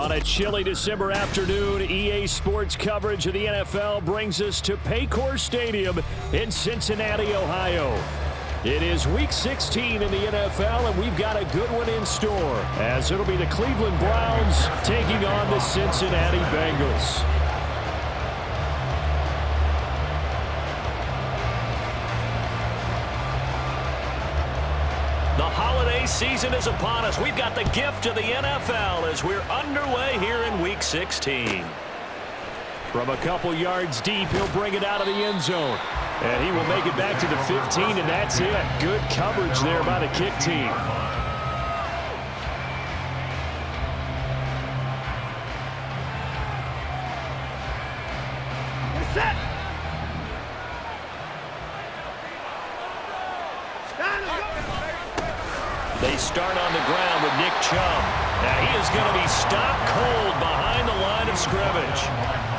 On a chilly December afternoon, EA Sports coverage of the NFL brings us to Paycor Stadium in Cincinnati, Ohio. It is Week 16 in the NFL, and we've got a good one in store, as it'll be the Cleveland Browns taking on the Cincinnati Bengals. The holiday season is upon us. We've got the gift of the NFL as we're underway here in Week 16. From a couple yards deep, he'll bring it out of the end zone. And he will make it back to the 15, and that's it. Good coverage there by the kick team. Set. They start on the ground with Nick Chubb. Now he is going to be stopped cold behind the line of scrimmage.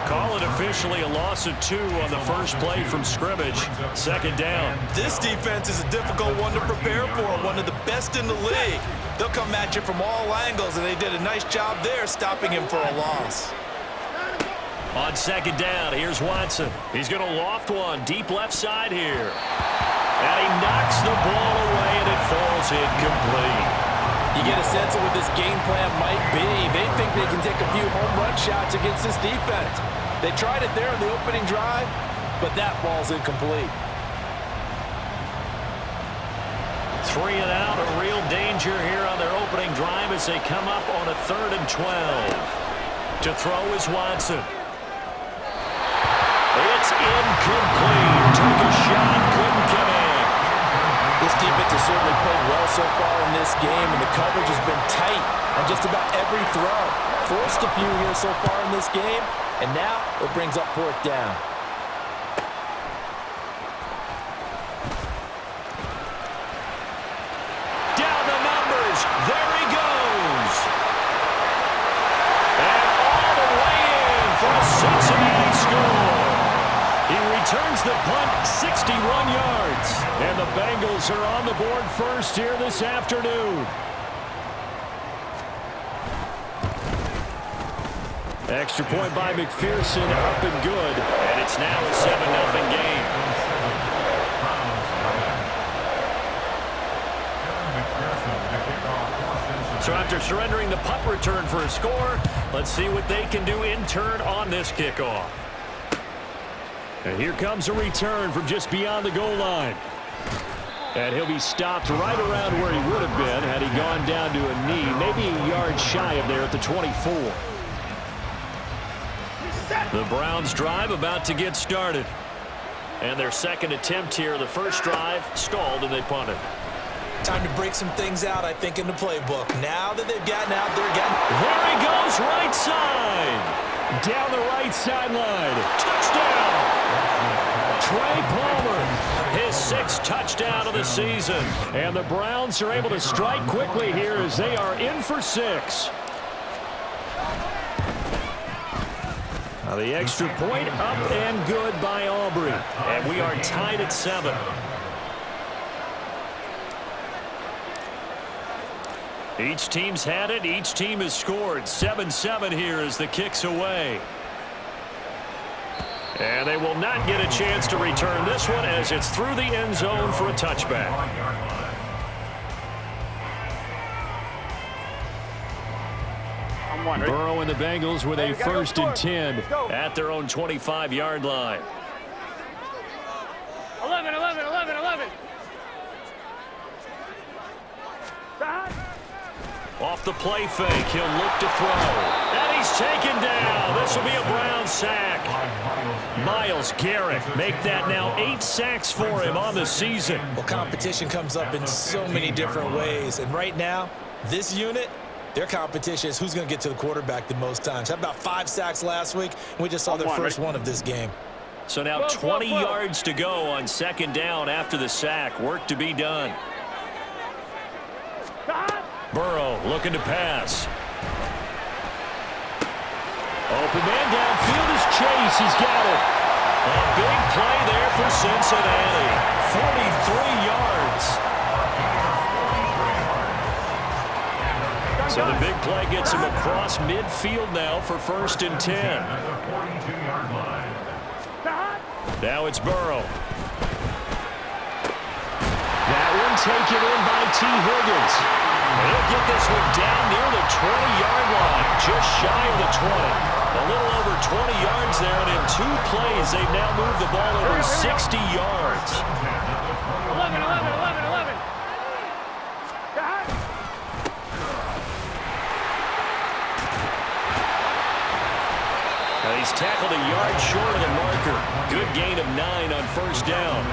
Call it officially a loss of 2 on the first play from scrimmage. Second down. This defense is a difficult one to prepare for, one of the best in the league. They'll come at you from all angles, and they did a nice job there stopping him for a loss. On second down, here's Watson. He's going to loft one deep left side here. And he knocks the ball away, and it falls incomplete. You get a sense of what this game plan might be. They think they can take a few home run shots against this defense. They tried it there in the opening drive, but that falls incomplete. 3 and out, a real danger here on their opening drive as they come up on a 3rd and 12. To throw is Watson. It's incomplete. Took a shot, couldn't connect. This defense has certainly played well so far in this game, and the coverage has been tight on just about every throw. Forced a few here so far in this game, and now it brings up 4th down. Down the numbers. There he goes. And all the way in for a Cincinnati score. He returns the punt 61 yards. And the Bengals are on the board first here this afternoon. Extra point by McPherson, up and good. And it's now a 7-0 game. So after surrendering the punt return for a score, let's see what they can do in turn on this kickoff. And here comes a return from just beyond the goal line. And he'll be stopped right around where he would have been had he gone down to a knee, maybe a yard shy of there at the 24. The Browns drive about to get started. And their second attempt here, the first drive, stalled and they punted. Time to break some things out, I think, in the playbook. Now that they've gotten out there, there he goes, right side. Down the right sideline. Touchdown. Trey Palmer, his 6th touchdown of the season. And the Browns are able to strike quickly here as they are in for 6. Now the extra point up and good by Aubrey. And we are tied at 7. Each team's had it. Each team has scored. 7-7 here as the kick's away. And they will not get a chance to return this one as it's through the end zone for a touchback. Burrow and the Bengals with a 1st and 10 at their own 25-yard line. 11. Off the play fake, he'll look to throw. And he's taken down. This will be a Brown sack. Myles Garrett make that now 8 sacks for him on the season. Well, competition comes up in so many different ways. And right now, this unit, their competition is who's going to get to the quarterback the most times. How about 5 sacks last week? We just saw their first one of this game. So now 20 yards to go on second down after the sack. Work to be done. Burrow looking to pass. Open man downfield is Chase. He's got it. A big play there for Cincinnati. 43 yards. So the big play gets him across midfield now for 1st and 10. Now it's Burrow. That one taken in by T. Higgins. He'll get this one down near the 20-yard line, just shy of the 20. A little over 20 yards there, and in 2 plays, they've now moved the ball over 60 yards. 11. He's tackled a yard short of the marker. Good gain of 9 on 1st down.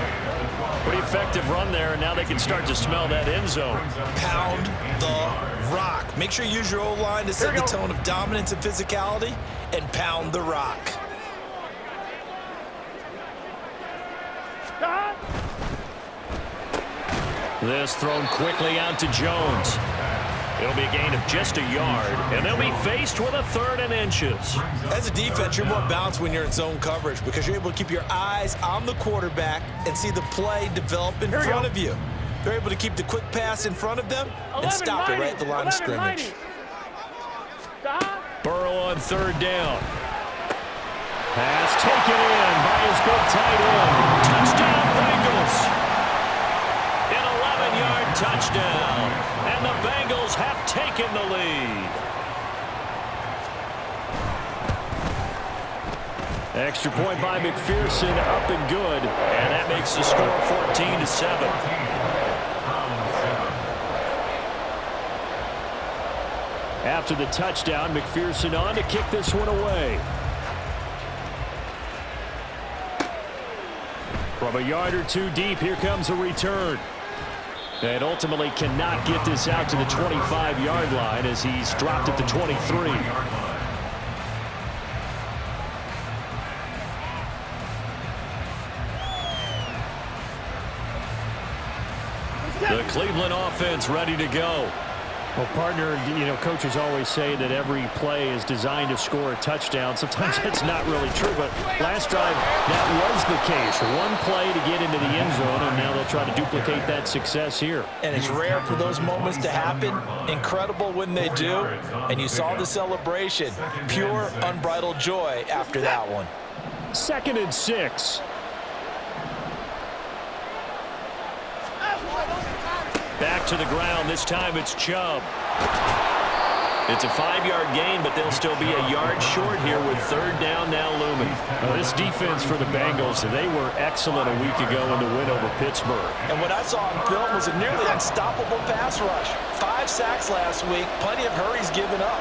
Pretty effective run there, and now they can start to smell that end zone. Pound the rock. Make sure you use your O-line to set the tone of dominance and physicality, and pound the rock. This thrown quickly out to Jones. It'll be a gain of just a yard, and they'll be faced with a 3rd and inches. As a defense, you're more balanced when you're in zone coverage because you're able to keep your eyes on the quarterback and see the play develop in front of you. They're able to keep the quick pass in front of them and stop it right at the line of scrimmage. Burrow on 3rd down. Pass taken in by his big tight end. Touchdown, Bengals. An 11-yard touchdown. And the Bengals have taken the lead. Extra point by McPherson, up and good. And that makes the score 14-7. After the touchdown, McPherson on to kick this one away. From a yard or 2 deep, here comes a return. And ultimately cannot get this out to the 25-yard line as he's dropped at the 23. The Cleveland offense ready to go. Well, partner, coaches always say that every play is designed to score a touchdown. Sometimes that's not really true, but last drive, that was the case. One play to get into the end zone, and now they'll try to duplicate that success here. And it's rare for those moments to happen. Incredible when they do. And you saw the celebration. Pure, unbridled joy after that one. 2nd and 6. Back to the ground. This time it's Chubb. It's a 5-yard gain, but they'll still be a yard short here with 3rd down now looming. This defense for the Bengals, they were excellent a week ago in the win over Pittsburgh. And what I saw on film was a nearly unstoppable pass rush. 5 sacks last week, plenty of hurries given up.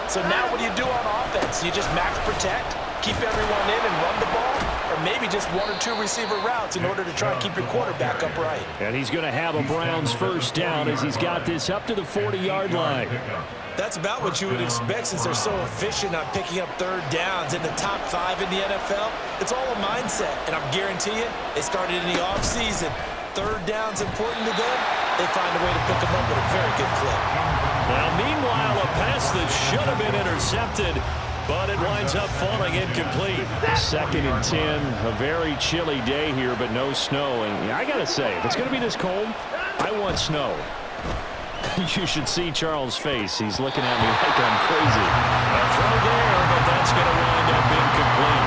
So now what do you do on offense? You just max protect, keep everyone in and run the ball, or maybe just 1 or 2 receiver routes in order to try and keep your quarterback upright. And he's going to have a Browns 1st down as he's got this up to the 40-yard line. That's about what you would expect since they're so efficient on picking up 3rd downs in the top 5 in the NFL. It's all a mindset, and I guarantee you, it started in the offseason. 3rd down's important to them. They find a way to pick them up at a very good clip. Now, meanwhile, a pass that should have been intercepted, but it winds up falling incomplete. 2nd and 10, a very chilly day here, but no snow. And I got to say, if it's going to be this cold, I want snow. You should see Charles' face. He's looking at me like I'm crazy. A throw there, but that's going to wind up incomplete.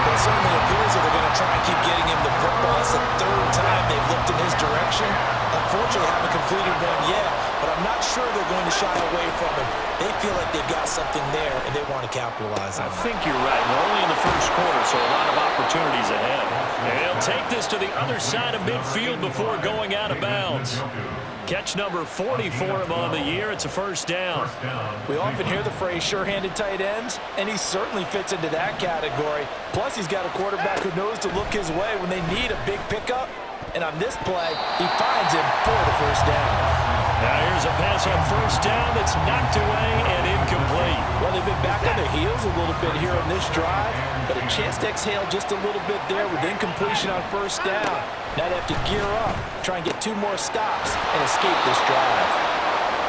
Well, it certainly appears that they're going to try and keep getting him the football. It's the 3rd time they've looked in his direction. Unfortunately, haven't completed one yet, but I'm not sure they're going to shy away from him. They feel like they've got something there, and they want to capitalize on it. I think you're right. We're only in the 1st quarter, so a lot of opportunities ahead. And he'll take this to the other side of midfield before going out of bounds. Catch number 40 for him on the year. It's a 1st down. We often hear the phrase sure-handed tight ends, and he certainly fits into that category. Plus, he's got a quarterback who knows to look his way when they need a big pickup. And on this play, he finds him for the 1st down. Now here's a pass on 1st down that's knocked away and incomplete. Well, they've been back on their heels a little bit here on this drive, but a chance to exhale just a little bit there with incompletion on 1st down. Now they have to gear up, try and get 2 more stops, and escape this drive.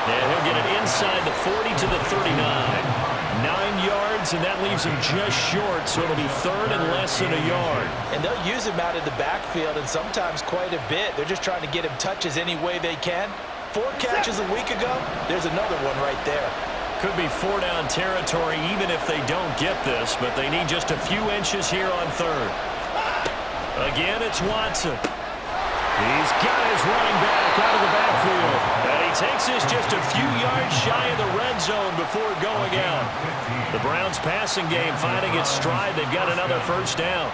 And he'll get it inside the 40 to the 39. 9 yards, and that leaves him just short, so it'll be 3rd and less than a yard. And they'll use him out of the backfield, and sometimes quite a bit. They're just trying to get him touches any way they can. 4 catches a week ago. There's another one right there. Could be 4-down territory even if they don't get this, but they need just a few inches here on third. Again, it's Watson. He's got his running back out of the backfield. And he takes this just a few yards shy of the red zone before going out. The Browns passing game finding its stride. They've got another first down.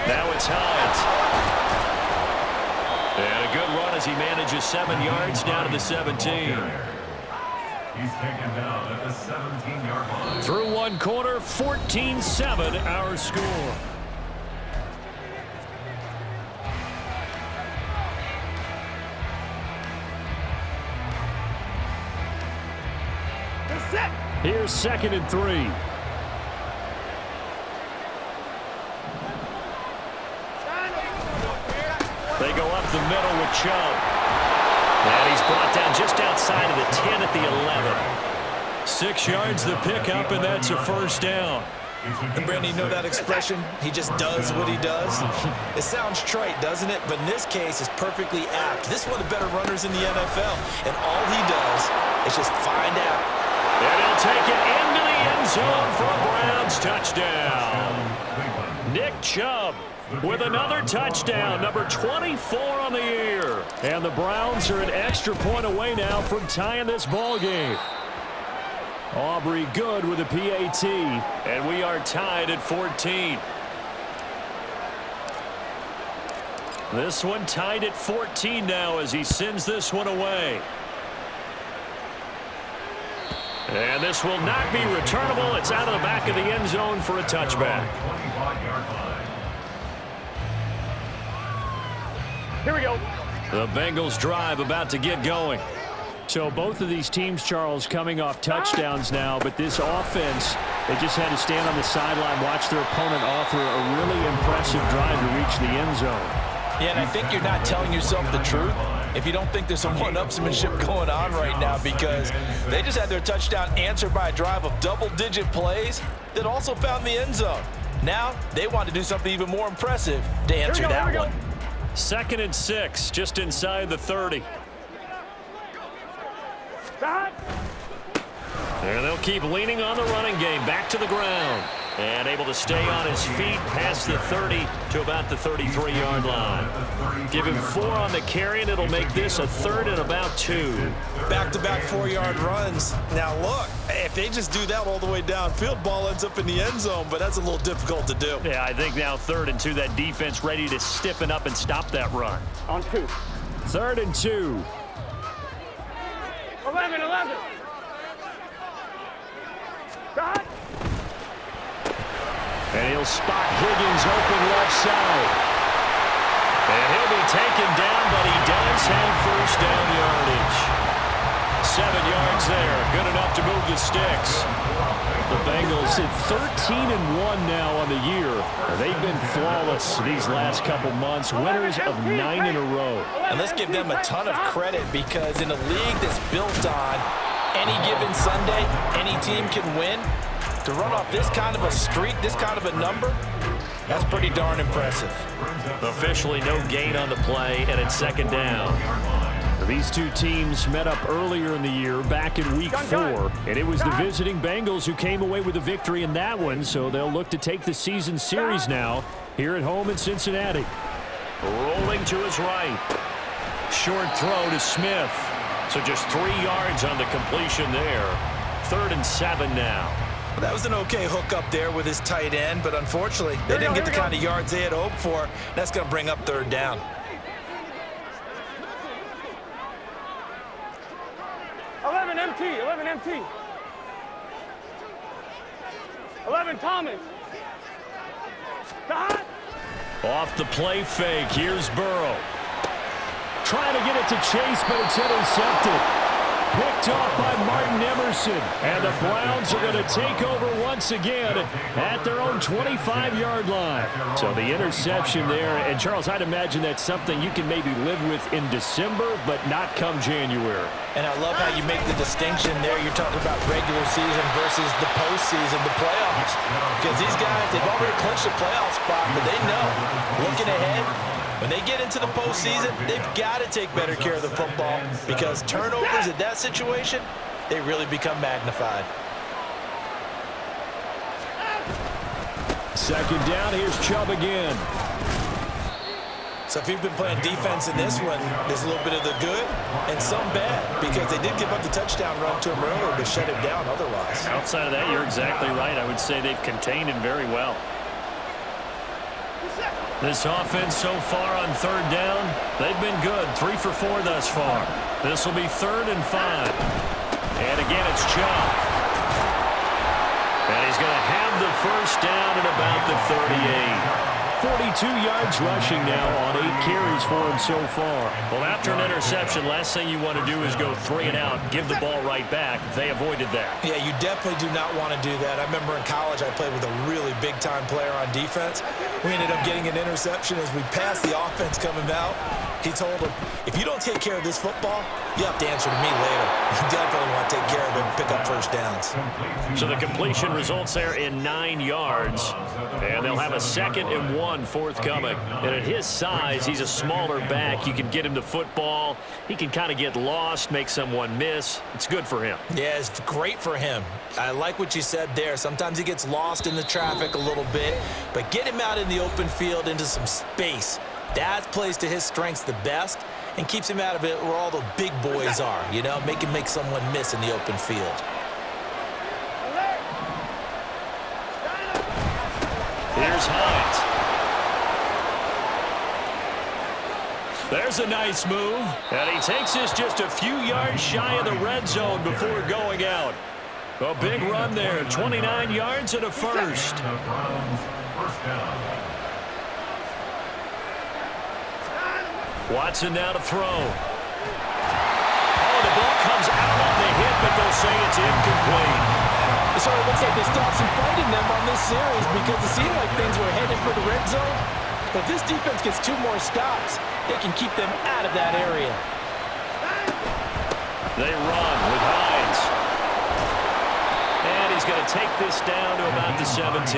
Now it's Hines. And a good run as he manages 7 yards down to the 17. He's taken down at the 17-yard line. Through one quarter, 14-7 our score. Here's 2nd and 3. They go up the middle with Chubb. And he's brought down just outside of the 10 at the 11. 6 yards the pickup, and that's a first down. And Brandon, you know that expression? He just does what he does. It sounds trite, doesn't it? But in this case, it's perfectly apt. This is one of the better runners in the NFL. And all he does is just find out. And he'll take it into the end zone for a Browns touchdown. Nick Chubb with another touchdown, number 24 on the year. And the Browns are an extra point away now from tying this ball game. Aubrey good with a PAT, and we are tied at 14. This one tied at 14 now as he sends this one away. And this will not be returnable. It's out of the back of the end zone for a touchback. Here we go. The Bengals drive about to get going. So both of these teams, Charles, coming off touchdowns now, but this offense, they just had to stand on the sideline, watch their opponent offer a really impressive drive to reach the end zone. Yeah, and I think you're not telling yourself the truth if you don't think there's some one-upsmanship going on right now, because they just had their touchdown answered by a drive of double-digit plays that also found the end zone. Now they want to do something even more impressive to answer that one. 2nd and 6, just inside the 30. And they'll keep leaning on the running game. Back to the ground. And able to stay on his feet past the 30 to about the 33-yard line. Give him 4 on the carry, and it'll make this a 3rd and about 2. Back-to-back 4-yard runs. Now, look, if they just do that all the way downfield, ball ends up in the end zone, but that's a little difficult to do. Yeah, I think now 3rd and 2, that defense ready to stiffen up and stop that run. On 2. 3rd and 2. 11. Stop. And he'll spot Higgins open left side. And he'll be taken down, but he does have first down yardage. 7 yards there. Good enough to move the sticks. The Bengals at 13-1 now on the year. They've been flawless these last couple months. Winners of 9 in a row. And let's give them a ton of credit, because in a league that's built on any given Sunday, any team can win. To run off this kind of a streak, this kind of a number, that's pretty darn impressive. Officially no gain on the play, and it's 2nd down. These two teams met up earlier in the year, back in week 4, and it was the visiting Bengals who came away with a victory in that one, so they'll look to take the season series now here at home in Cincinnati. Rolling to his right. Short throw to Smith. So just 3 yards on the completion there. 3rd and 7 now. Well, that was an okay hook up there with his tight end, but unfortunately, they didn't get the kind of yards they had hoped for. That's going to bring up 3rd down. MT. 11 Thomas. Off the play fake, here's Burrow. Trying to get it to Chase, but it's intercepted. picked off by Martin Emerson. And the Browns are going to take over once again at their own 25-yard line. So the interception there. And, Charles, I'd imagine that's something you can maybe live with in December, but not come January. And I love how you make the distinction there. You're talking about regular season versus the postseason, the playoffs. Because these guys, they've already clinched a playoff spot, but they know, looking ahead, when they get into the postseason, they've got to take better care of the football because turnovers in that situation, they really become magnified. Second down, here's Chubb again. So if you've been playing defense in this one, there's a little bit of the good and some bad because they did give up the touchdown run to him earlier but shut him down otherwise. Outside of that, you're exactly right. I would say they've contained him very well. This offense so far on third down, they've been good. 3 for 4 thus far. This will be 3rd and 5. And again, it's Chubb. And he's going to have the first down at about the 38. 42 yards rushing now on 8 carries for him so far. Well, after an interception, last thing you want to do is go 3 and out, give the ball right back. They avoided that. Yeah, you definitely do not want to do that. I remember in college I played with a really big-time player on defense. We ended up getting an interception as we passed the offense coming out. He told him, if you don't take care of this football, you have to answer to me later. You definitely want to take care of it and pick up first downs. So the completion results there in 9 yards. And they'll have a 2nd and 1 forthcoming. And at his size, he's a smaller back. You can get him the football. He can kind of get lost, make someone miss. It's good for him. Yeah, it's great for him. I like what you said there. Sometimes he gets lost in the traffic a little bit. But get him out in the open field into some space. That plays to his strengths the best and keeps him out of it where all the big boys are, you know, make someone miss in the open field. Here's Hines. There's a nice move. And he takes this just a few yards shy of the red zone before going out. A big run there, 29 yards and a first. Watson now to throw. Oh, the ball comes out on the hit, but they'll say it's incomplete. So it looks like they stopped some fight in them on this series because it seemed like things were headed for the red zone. But if this defense gets 2 more stops, they can keep them out of that area. They run with Hines. And he's going to take this down to about the 17.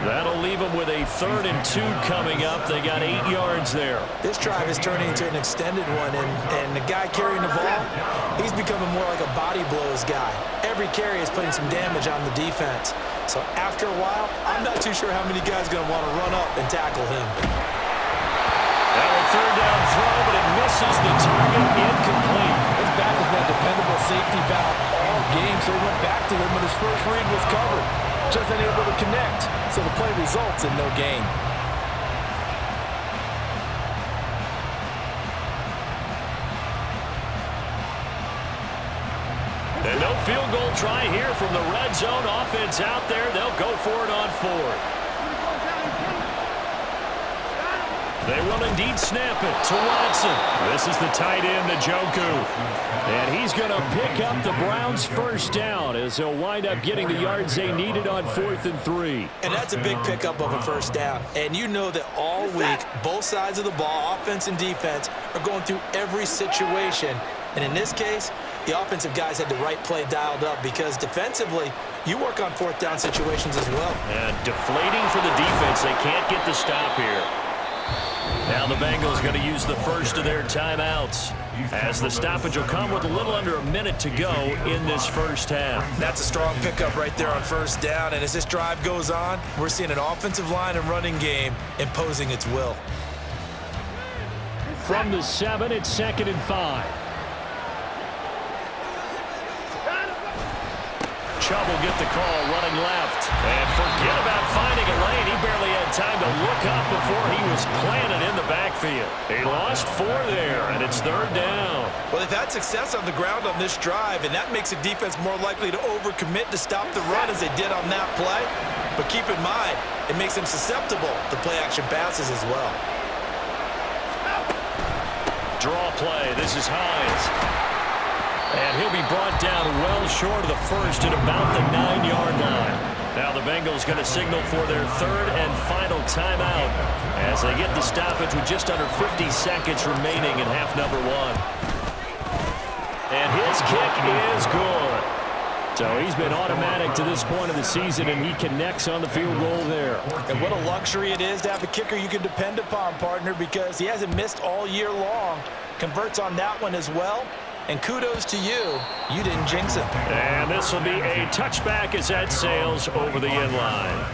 That'll leave them with a 3rd and 2 coming up. They got 8 yards there. This drive is turning into an extended one, and the guy carrying the ball, he's becoming more like a body blows guy. Every carry is putting some damage on the defense. So after a while, I'm not too sure how many guys are going to want to run up and tackle him. That was 3rd down throw, but it misses the target, incomplete. His back has been a dependable safety valve all game, so he went back to him when his first read was covered. Just unable to connect, so the play results in no gain. And no field goal try here from the red zone. Offense out there. They'll go for it on 4th. They will indeed snap it to Watson. This is the tight end, Njoku. And he's going to pick up the Browns' first down as they'll wind up getting the yards they needed on 4th and 3. And that's a big pickup of a first down. And you know that all week, both sides of the ball, offense and defense, are going through every situation. And in this case, the offensive guys had the right play dialed up because defensively, you work on 4th down situations as well. And deflating for the defense. They can't get the stop here. Now the Bengals going to use the first of their timeouts as the stoppage will come with a little under a minute to go in this first half. That's a strong pickup right there on first down. And as this drive goes on, we're seeing an offensive line and running game imposing its will. From the 7, it's 2nd and 5. Chubb will get the call running left. And forget about finding a lane. He barely had time to look up before he was planted in the backfield. He lost 4 there, and it's 3rd down. Well, they've had success on the ground on this drive, and that makes the defense more likely to overcommit to stop the run as they did on that play. But keep in mind, it makes them susceptible to play-action passes as well. Draw play. This is Hines. And he'll be brought down well short of the first at about the 9-yard line. Now the Bengals going to signal for their third and final timeout as they get the stoppage with just under 50 seconds remaining in half number one. And his kick is good. So he's been automatic to this point of the season, and he connects on the field goal there. And what a luxury it is to have a kicker you can depend upon, partner, because he hasn't missed all year long. Converts on that one as well. And kudos to you. You didn't jinx it. And this will be a touchback as that sails over the end line.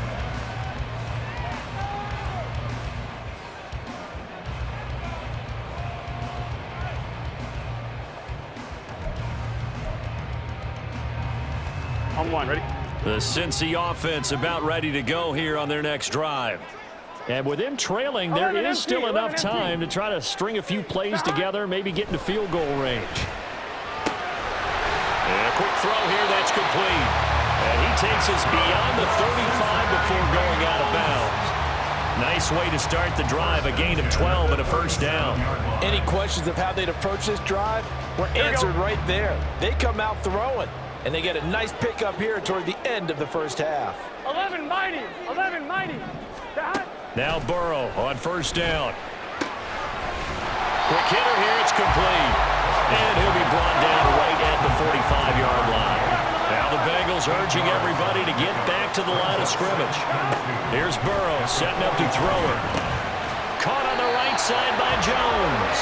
On one, ready? The Cincy offense about ready to go here on their next drive. And with them trailing, there is still enough time to try to string a few plays together, maybe get into field goal range. And a quick throw here, that's complete. And he takes us beyond the 35 before going out of bounds. Nice way to start the drive, a gain of 12 and a first down. Any questions of how they'd approach this drive were answered right there. They come out throwing, and they get a nice pickup here toward the end of the first half. 11 mighty. Now Burrow on first down. Quick hitter here, it's complete. And he'll be brought down right at the 45-yard line. Now the Bengals urging everybody to get back to the line of scrimmage. Here's Burrow setting up to throw it. Caught on the right side by Jones.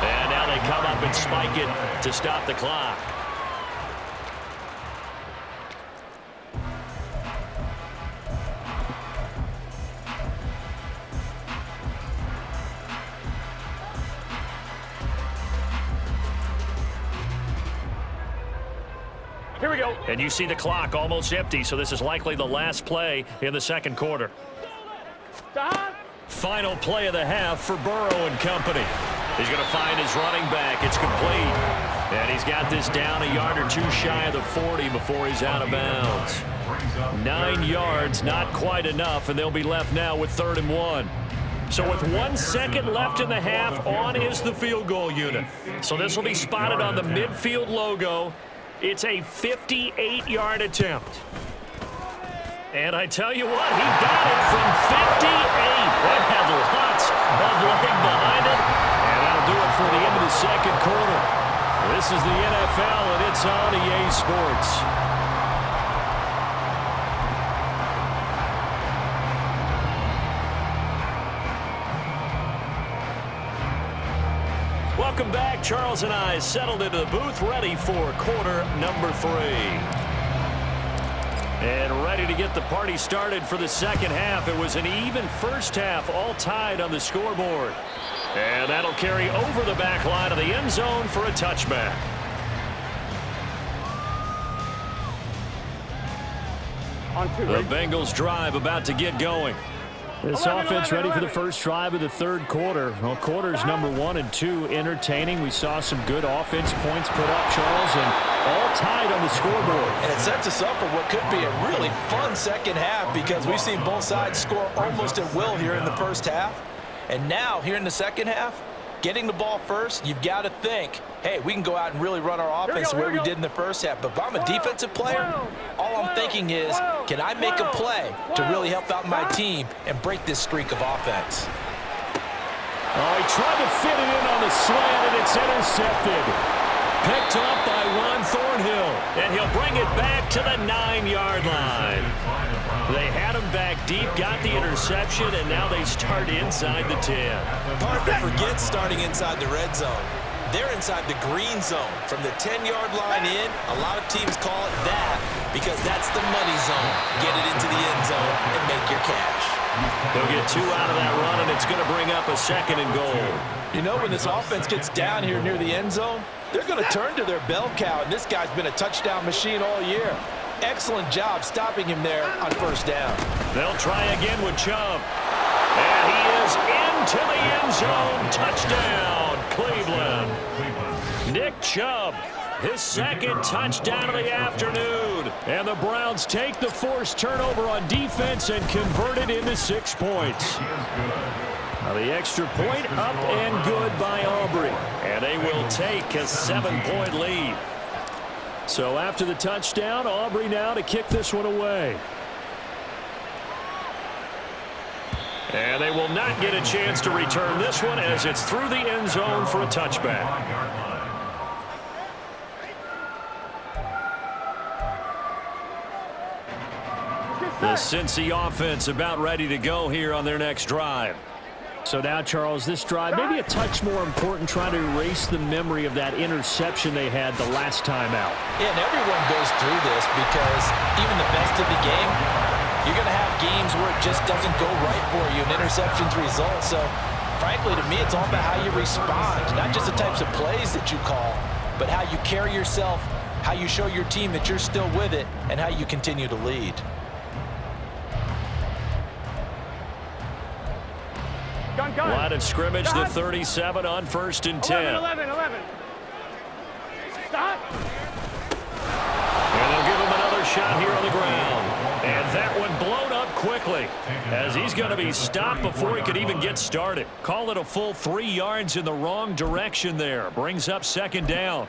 And now they come up and spike it to stop the clock. Here we go. And you see the clock almost empty, so this is likely the last play in the second quarter. Final play of the half for Burrow and company. He's going to find his running back. It's complete. And he's got this down a yard or two shy of the 40 before he's out of bounds. 9 yards, not quite enough, and they'll be left now with 3rd and 1. So with 1 second left in the half, on is the field goal unit. So this will be spotted on the midfield logo. It's a 58-yard attempt. And I tell you what, he got it from 58. That had lots of leg behind it. And that'll do it for the end of the second quarter. This is the NFL, and it's on EA Sports. Welcome back. Charles and I settled into the booth, ready for quarter number 3. And ready to get the party started for the second half. It was an even first half, all tied on the scoreboard. And that'll carry over the back line of the end zone for a touchback. The Bengals drive about to get going. This offense ready for the first drive of the third quarter. Well, quarters number 1 and 2 entertaining. We saw some good offense points put up, Charles, and all tied on the scoreboard. And it sets us up for what could be a really fun second half because we've seen both sides score almost at will here in the first half. And now, here in the second half, getting the ball first, you've got to think, hey, we can go out and really run our offense the way we did in the first half. But if I'm a defensive player, all I'm thinking is, can I make a play to really help out my team and break this streak of offense? Oh, he tried to fit it in on the slant, and it's intercepted. Picked up by Ron Thornhill, and he'll bring it back to the 9-yard line. They had him back deep, got the interception, and now they start inside the 10. Hard to forget starting inside the red zone. They're inside the green zone. From the 10-yard line in, a lot of teams call it that because that's the money zone. Get it into the end zone and make your cash. They'll get 2 out of that run, and it's going to bring up a 2nd and goal. You know, when this offense gets down here near the end zone, they're going to turn to their bell cow, and this guy's been a touchdown machine all year. Excellent job stopping him there on first down. They'll try again with Chubb. And he is into the end zone. Touchdown, Cleveland. Nick Chubb, his 2nd touchdown of the afternoon. And the Browns take the forced turnover on defense and convert it into 6 points. Now the extra point up and good by Aubrey. And they take a 7-point lead. So after the touchdown, Aubrey now to kick this one away. And they will not get a chance to return this one as it's through the end zone for a touchback. The Cincy offense about ready to go here on their next drive. So now, Charles, this drive maybe a touch more important, trying to erase the memory of that interception they had the last time out. Yeah, and everyone goes through this because even the best of the game, you're going to have games where it just doesn't go right for you, and interceptions result. So, frankly, to me, it's all about how you respond, not just the types of plays that you call, but how you carry yourself, how you show your team that you're still with it, and how you continue to lead. Line of scrimmage, the 37 on 1st and 10. 11. Stop. And they'll give him another shot here on the ground. And that one blown up quickly as he's going to be stopped before he could even get started. Call it a full 3 yards in the wrong direction there. Brings up 2nd down.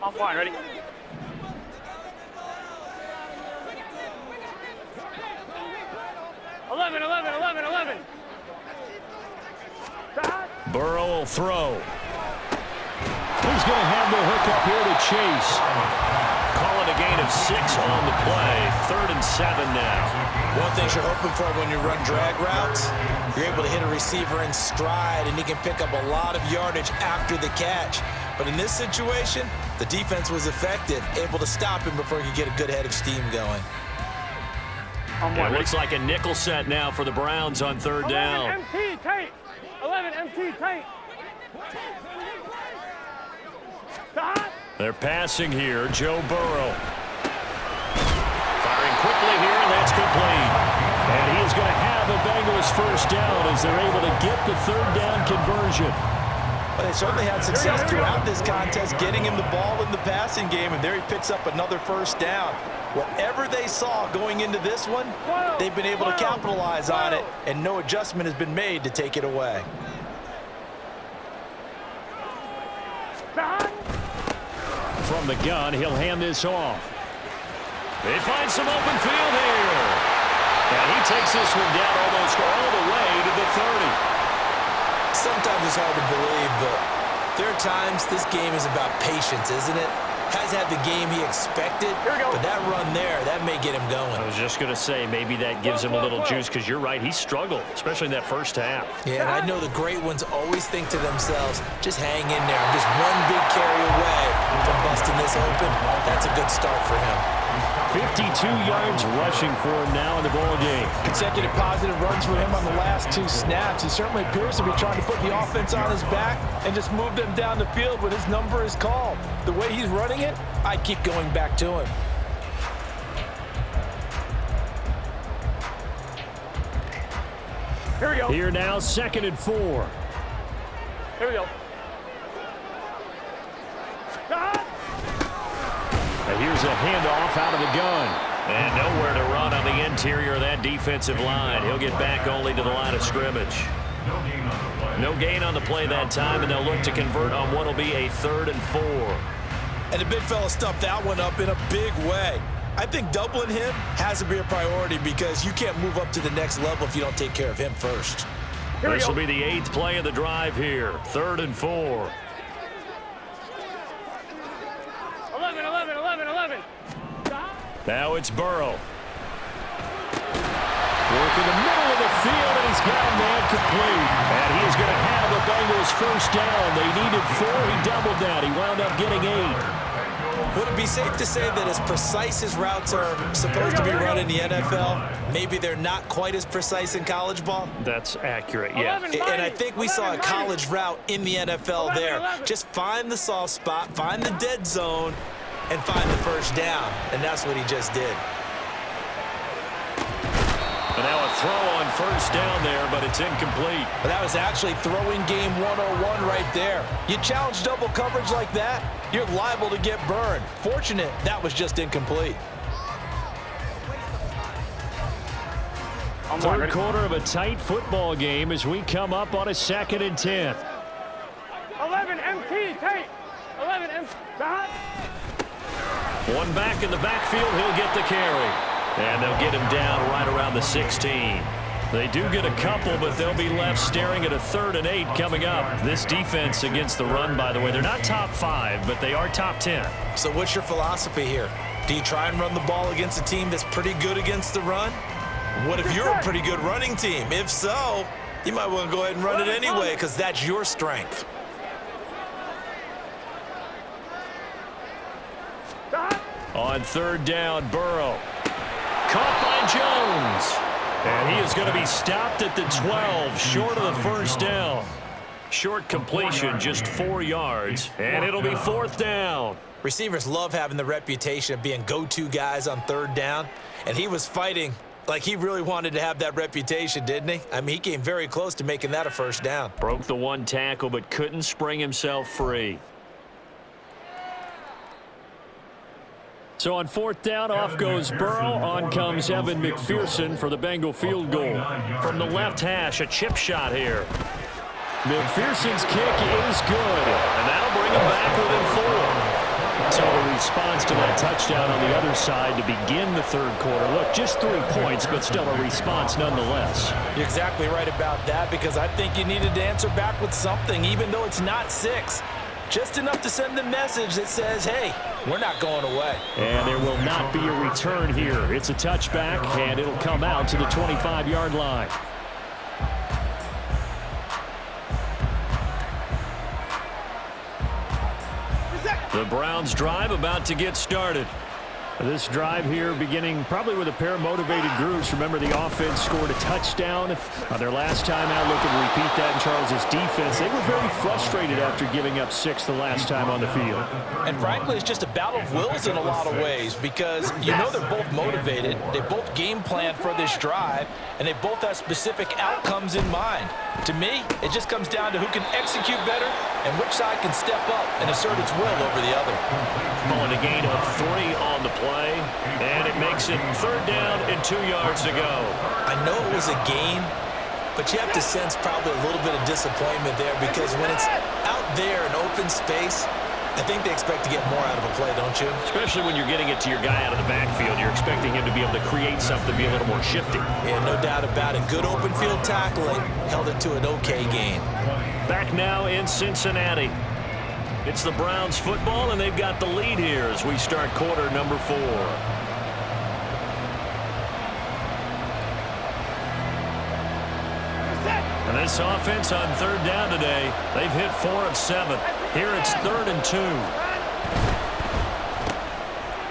I'm fine, ready? Eleven. Burrow will throw. He's going to have the hook up here to Chase. Call it a gain of 6 on the play. 3rd and 7 now. One thing you're hoping for when you run drag routes, you're able to hit a receiver in stride, and he can pick up a lot of yardage after the catch. But in this situation, the defense was effective, able to stop him before he could get a good head of steam going. It looks like a nickel set now for the Browns on 3rd down. 11 MT tight. 11 MT tight. Stop. They're passing here. Joe Burrow. Firing quickly here, and that's complete. And he is going to have a Bengals 1st down as they're able to get the 3rd down conversion. Well, they certainly had success throughout this contest, getting him the ball in the passing game, and there he picks up another 1st down. Whatever they saw going into this one, they've been able to capitalize on it, and no adjustment has been made to take it away. From the gun, he'll hand this off. They find some open field here. And he takes this one down almost all the way to the 30. Sometimes it's hard to believe, but there are times this game is about patience, isn't it? Has had the game he expected, but that run there, that may get him going. I was just going to say, maybe that gives him a little juice, because you're right, he struggled, especially in that 1st half. Yeah, and I know the great ones always think to themselves, just hang in there. I'm just one big carry away from busting this open. That's a good start for him. 52 yards rushing for him now in the ball game. Consecutive positive runs for him on the last 2 snaps. He certainly appears to be trying to put the offense on his back and just move them down the field when his number is called. The way he's running it, I'd keep going back to him. Here we go. Here now, 2nd and 4. Here we go. Stop. And here's a handoff out of the gun. And nowhere to run on the interior of that defensive line. He'll get back only to the line of scrimmage. No gain on the play that time, and they'll look to convert on what will be a 3rd and 4. And the big fella stuffed that one up in a big way. I think doubling him has to be a priority because you can't move up to the next level if you don't take care of him first. This will be the 8th play of the drive here. 3rd and 4. 11. Now it's Burrow. Work in the middle of the field, and he's got a man complete. And he is going to have the Bengals 1st down. They needed 4. He doubled that. He wound up getting 8. Would it be safe to say that as precise as routes are supposed to be run in the NFL, maybe they're not quite as precise in college ball? That's accurate, yeah. And I think we saw a college route in the NFL there. Just find the soft spot, find the dead zone, and find the 1st down. And that's what he just did. And now a throw on first down there, but it's incomplete. But that was actually throwing game 101 right there. You challenge double coverage like that, you're liable to get burned. Fortunate that was just incomplete. Third quarter of a tight football game as we come up on a 2nd and 10. 11 MT tight. 11 MT. One back in the backfield, he'll get the carry. And they'll get him down right around the 16. They do get a couple, but they'll be left staring at a 3rd and 8 coming up. This defense against the run, by the way, they're not top 5, but they are top 10. So what's your philosophy here? Do you try and run the ball against a team that's pretty good against the run? What if you're a pretty good running team? If so, you might want to go ahead and run it anyway because that's your strength. On 3rd down, Burrow. Caught by Jones. And he is going to be stopped at the 12, short of the first down. Short completion, just 4 yards, and it'll be 4th down. Receivers love having the reputation of being go-to guys on 3rd down, and he was fighting like he really wanted to have that reputation, didn't he? I mean, he came very close to making that a first down. Broke the 1 tackle, but couldn't spring himself free. So on 4th down, off goes Burrow. On comes Evan McPherson for the Bengal field goal. From the left hash, a chip shot here. McPherson's kick is good, and that'll bring him back within 4. So a response to that touchdown on the other side to begin the 3rd quarter. Look, just 3 points, but still a response nonetheless. You're exactly right about that because I think you needed to answer back with something, even though it's not 6. Just enough to send the message that says, hey, we're not going away. And there will not be a return here. It's a touchback, and it'll come out to the 25-yard line. The Browns drive about to get started. This drive here beginning probably with a pair of motivated groups. Remember, the offense scored a touchdown on their last time out. Looking to repeat that in Charles's defense. They were very frustrated after giving up 6 the last time on the field. And frankly, it's just a battle of wills in a lot of ways because you know they're both motivated. They both game plan for this drive, and they both have specific outcomes in mind. To me, it just comes down to who can execute better and which side can step up and assert its will over the other. Calling a gain of 3 on the play, and it makes it 3rd down and 2 yards to go. I know it was a gain, but you have to sense probably a little bit of disappointment there because when it's out there in open space, I think they expect to get more out of a play, don't you? Especially when you're getting it to your guy out of the backfield. You're expecting him to be able to create something, be a little more shifty. Yeah, no doubt about it. Good open field tackling held it to an okay gain. Back now in Cincinnati. It's the Browns football, and they've got the lead here as we start quarter number 4. And this offense on 3rd down today, they've hit 4 of 7. Here it's 3rd and 2.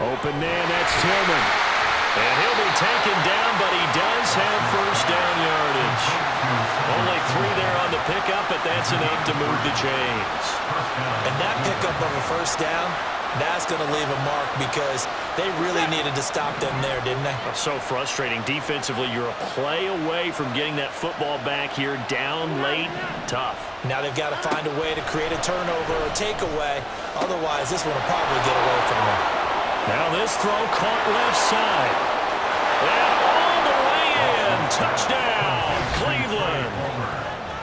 Open man, that's Tillman. And he'll be taken down, but he does have first down yardage. Only 3 there on the pickup, but that's enough to move the chains. And that pickup of a first down, that's going to leave a mark because they really needed to stop them there, didn't they? So frustrating. Defensively, you're a play away from getting that football back here down late. Tough. Now they've got to find a way to create a turnover or takeaway. Otherwise, this one will probably get away from them. Now this throw caught left side. And all the way in. Touchdown, Cleveland.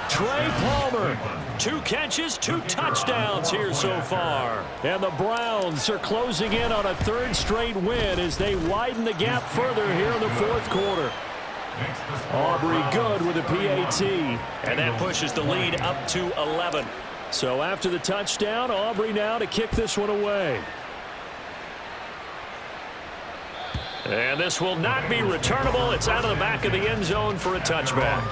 Trey Palmer. 2 catches, 2 touchdowns here so far. And the Browns are closing in on a 3rd straight win as they widen the gap further here in the 4th quarter. Aubrey good with a PAT. And that pushes the lead up to 11. So after the touchdown, Aubrey now to kick this one away. And this will not be returnable. It's out of the back of the end zone for a touchback.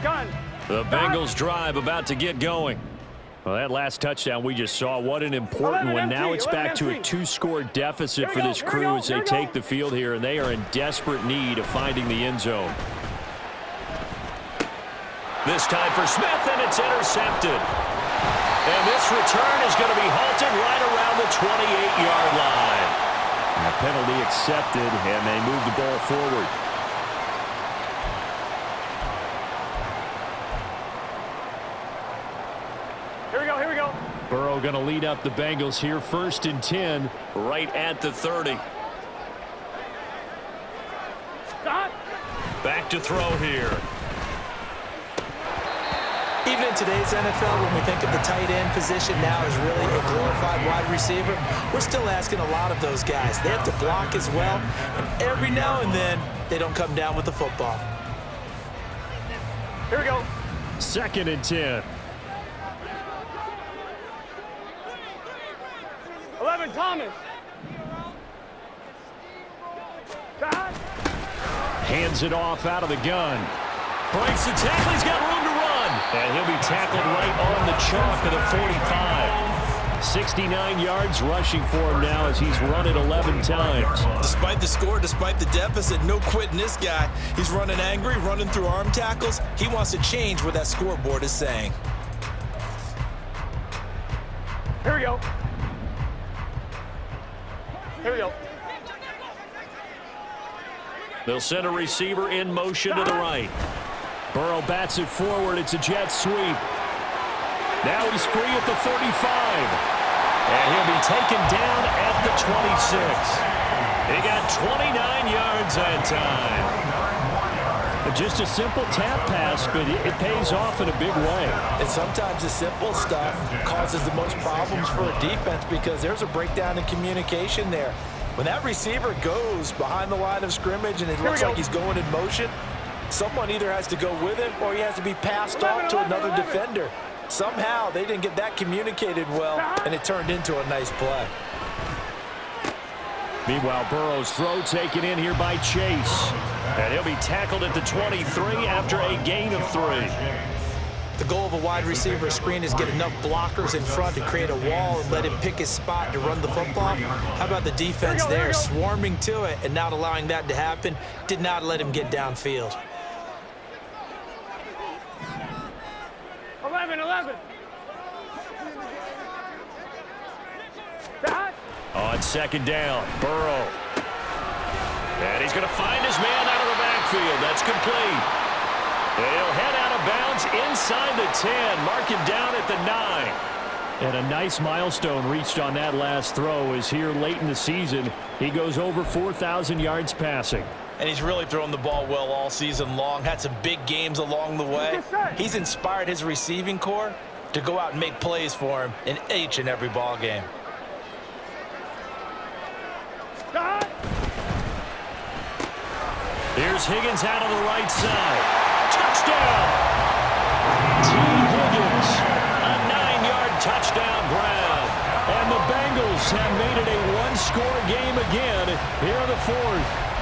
Gun. The Bengals drive about to get going. Well, that last touchdown we just saw, what an important one. Now it's back to a 2-score deficit for this crew as they take the field here, and they are in desperate need of finding the end zone. This time for Smith, and it's intercepted. And this return is going to be halted right around the 28-yard line. And a penalty accepted, and they move the ball forward. Here we go, here we go. Burrow going to lead up the Bengals here, 1st and 10. Right at the 30. Stop. Back to throw here. Even in today's NFL, when we think of the tight end position now as really a glorified wide receiver, we're still asking a lot of those guys. They have to block as well, and every now and then, they don't come down with the football. Here we go. 2nd and 10. 11, Thomas. Stop. Hands it off out of the gun. Breaks the tackle. He's got room to run. And he'll be tackled right on the chalk of the 45. 69 yards rushing for him now as he's run it 11 times. Despite the score, despite the deficit, no quitting this guy. He's running angry, running through arm tackles. He wants to change what that scoreboard is saying. Here we go. Here we go. They'll send a receiver in motion to the right. Burrow bats it forward. It's a jet sweep. Now he's free at the 35. And he'll be taken down at the 26. He got 29 yards that time. Just a simple tap pass, but it pays off in a big way. And sometimes the simple stuff causes the most problems for a defense because there's a breakdown in communication there. When that receiver goes behind the line of scrimmage and it looks like he's going in motion, someone either has to go with him or he has to be passed off to another defender. Somehow they didn't get that communicated well, and it turned into a nice play. Meanwhile, Burrow's throw taken in here by Chase. And he'll be tackled at the 23 after a gain of 3. The goal of a wide receiver screen is get enough blockers in front to create a wall and let him pick his spot to run the football. How about the defense there swarming to it and not allowing that to happen? Did not let him get downfield. 11. Stop. On 2nd down, Burrow. And he's going to find his man out of the backfield. That's complete. He'll head out of bounds inside the 10, marking down at the 9. And a nice milestone reached on that last throw is here late in the season. He goes over 4,000 yards passing. And he's really thrown the ball well all season long. Had some big games along the way. He's inspired his receiving corps to go out and make plays for him in each and every ball game. Stop. Here's Higgins out on the right side. Touchdown! T. Higgins, a 9-yard touchdown grab. And the Bengals have made it a one-score game again here in the 4th.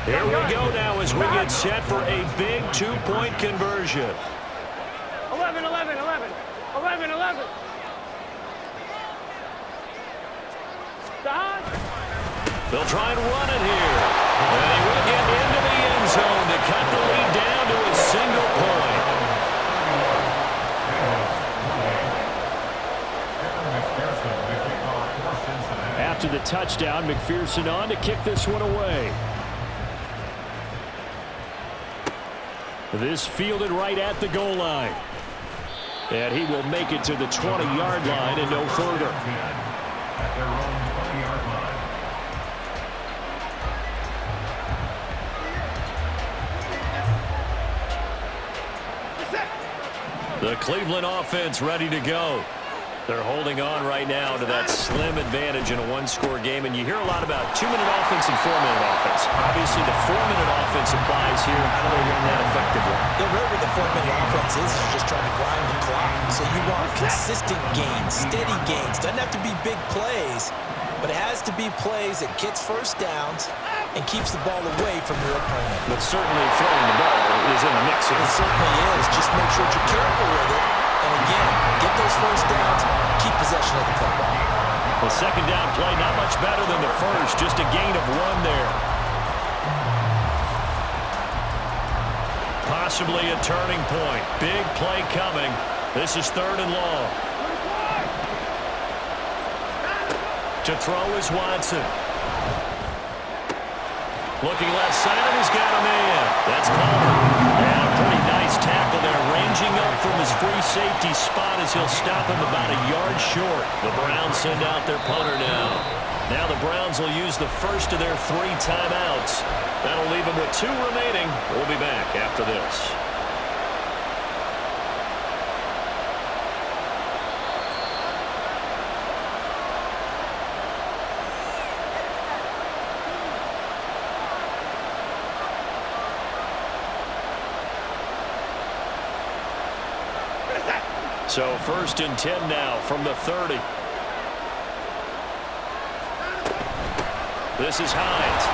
Here we go now as we get set for a big 2-point conversion. 11. 11. Stop. They'll try and run it here. And he will get into the end zone to cut the lead down to a single point. After the touchdown, McPherson on to kick this one away. This fielded right at the goal line. And he will make it to the 20-yard line and no further. At their own 20-yard line. The Cleveland offense ready to go. They're holding on right now to that slim advantage in a one-score game, and you hear a lot about 2-minute offense and 4-minute offense. Obviously, the 4-minute offense applies here. How do they run that effectively? Yeah, really the 4-minute offense is just trying to grind the clock. So you want consistent gains, steady gains. Doesn't have to be big plays, but it has to be plays that gets first downs and keeps the ball away from your opponent. But certainly throwing the ball is in the mix here. It certainly is. Just make sure that you're careful with it and again, get those first downs, keep possession of the football. The second down play not much better than the first, just a gain of 1 there. Possibly a turning point. Big play coming. This is 3rd and long. To throw is Watson. Looking left side, and he's got a man. That's Palmer. And a pretty nice tackle there, ranging up from his free safety spot as he'll stop him about a yard short. The Browns send out their punter now. Now the Browns will use the first of their 3 timeouts. That'll leave them with 2 remaining. We'll be back after this. So 1st and 10 now from the 30. This is Hines.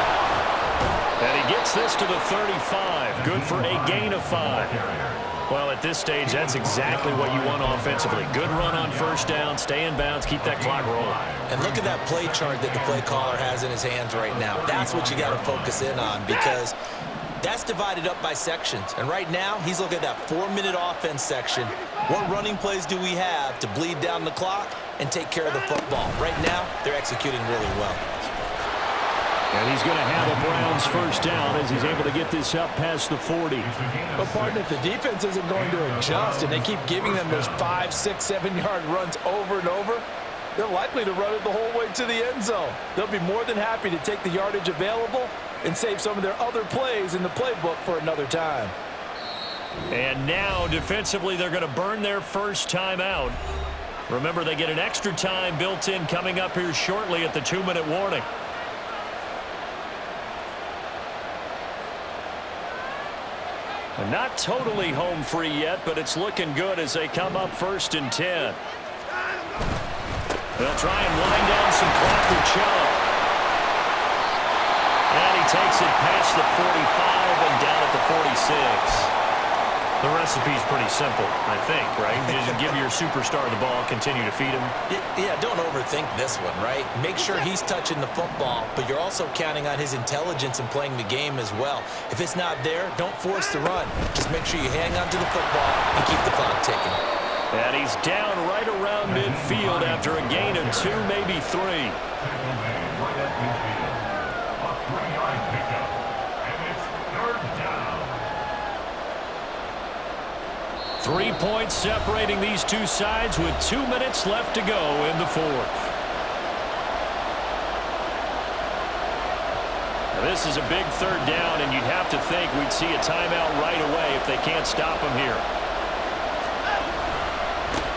And he gets this to the 35. Good for a gain of 5. Well, at this stage, that's exactly what you want offensively. Good run on 1st down, stay in bounds, keep that clock rolling. And look at that play chart that the play caller has in his hands right now. That's what you got to focus in on, because that's divided up by sections. And right now, he's looking at that 4-minute offense section. What running plays do we have to bleed down the clock and take care of the football? Right now, they're executing really well. And he's going to have a Browns 1st down as he's able to get this up past the 40. But pardon, if the defense isn't going to adjust and they keep giving them those 5, 6, 7-yard runs over and over, they're likely to run it the whole way to the end zone. They'll be more than happy to take the yardage available and save some of their other plays in the playbook for another time. And now, defensively, they're going to burn their 1st timeout. Remember, they get an extra time built in coming up here shortly at the 2-minute warning. And not totally home free yet, but it's looking good as they come up 1st and 10. They'll try and wind down some clock with Chubb. And he takes it past the 45 and down at the 46. The recipe's pretty simple, I think, right? You just give your superstar the ball, continue to feed him. Yeah, don't overthink this one, right? Make sure he's touching the football, but you're also counting on his intelligence in playing the game as well. If it's not there, don't force the run. Just make sure you hang on to the football and keep the clock ticking. And he's down right around midfield after a gain of 2, maybe 3. Right at midfield. A 3-yard pickup. And it's 3rd down. 3 points separating these two sides with 2 minutes left to go in the 4th. Now this is a big 3rd down, and you'd have to think we'd see a timeout right away if they can't stop him here.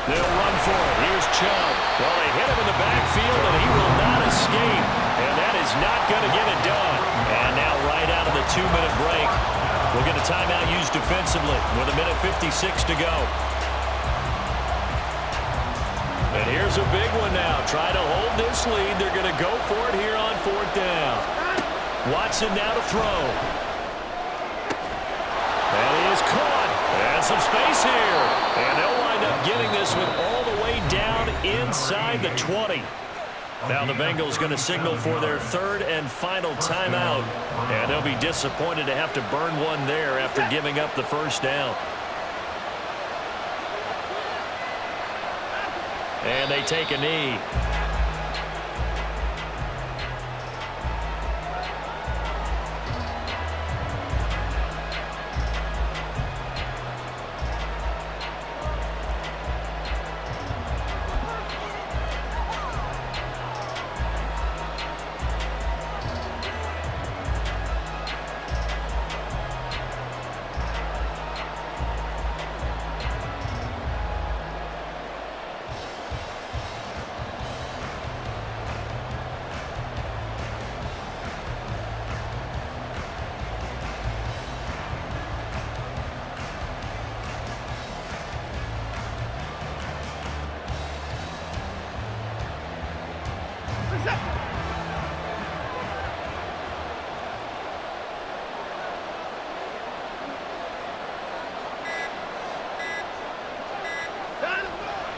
They'll run for it. Here's Chubb. Well, they hit him in the backfield, and he will not escape. And that is not going to get it done. And now right out of the 2-minute break, we'll get a timeout used defensively with 1:56 to go. And here's a big one now. Try to hold this lead. They're going to go for it here on 4th down. Watson now to throw. And he is caught. And some space here. And they'll wind up getting this one all the way down inside the 20. Now the Bengals going to signal for their 3rd and final timeout. And they'll be disappointed to have to burn one there after giving up the 1st down. And they take a knee.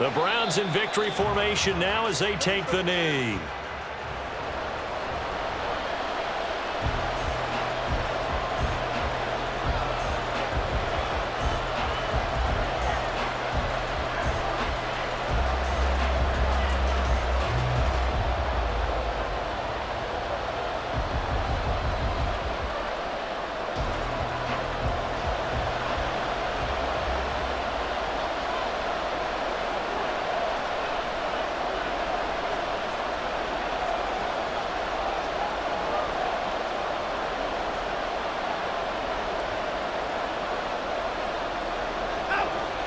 The Browns in victory formation now as they take the knee.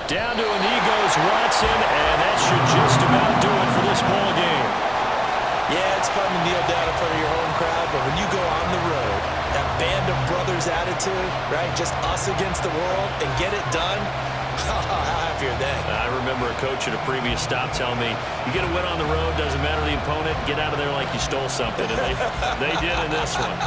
Down to a knee goes Watson, and that should just about do it for this ball game. Yeah, it's fun to kneel down in front of your home crowd, but when you go on the road, that band of brothers attitude, right? Just us against the world and get it done. How happy are they? I remember a coach at a previous stop telling me, you get a win on the road, doesn't matter the opponent, get out of there like you stole something. And they did in this one.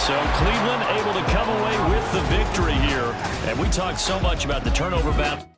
So Cleveland able to come away with the victory here. And we talked so much about the turnover battle.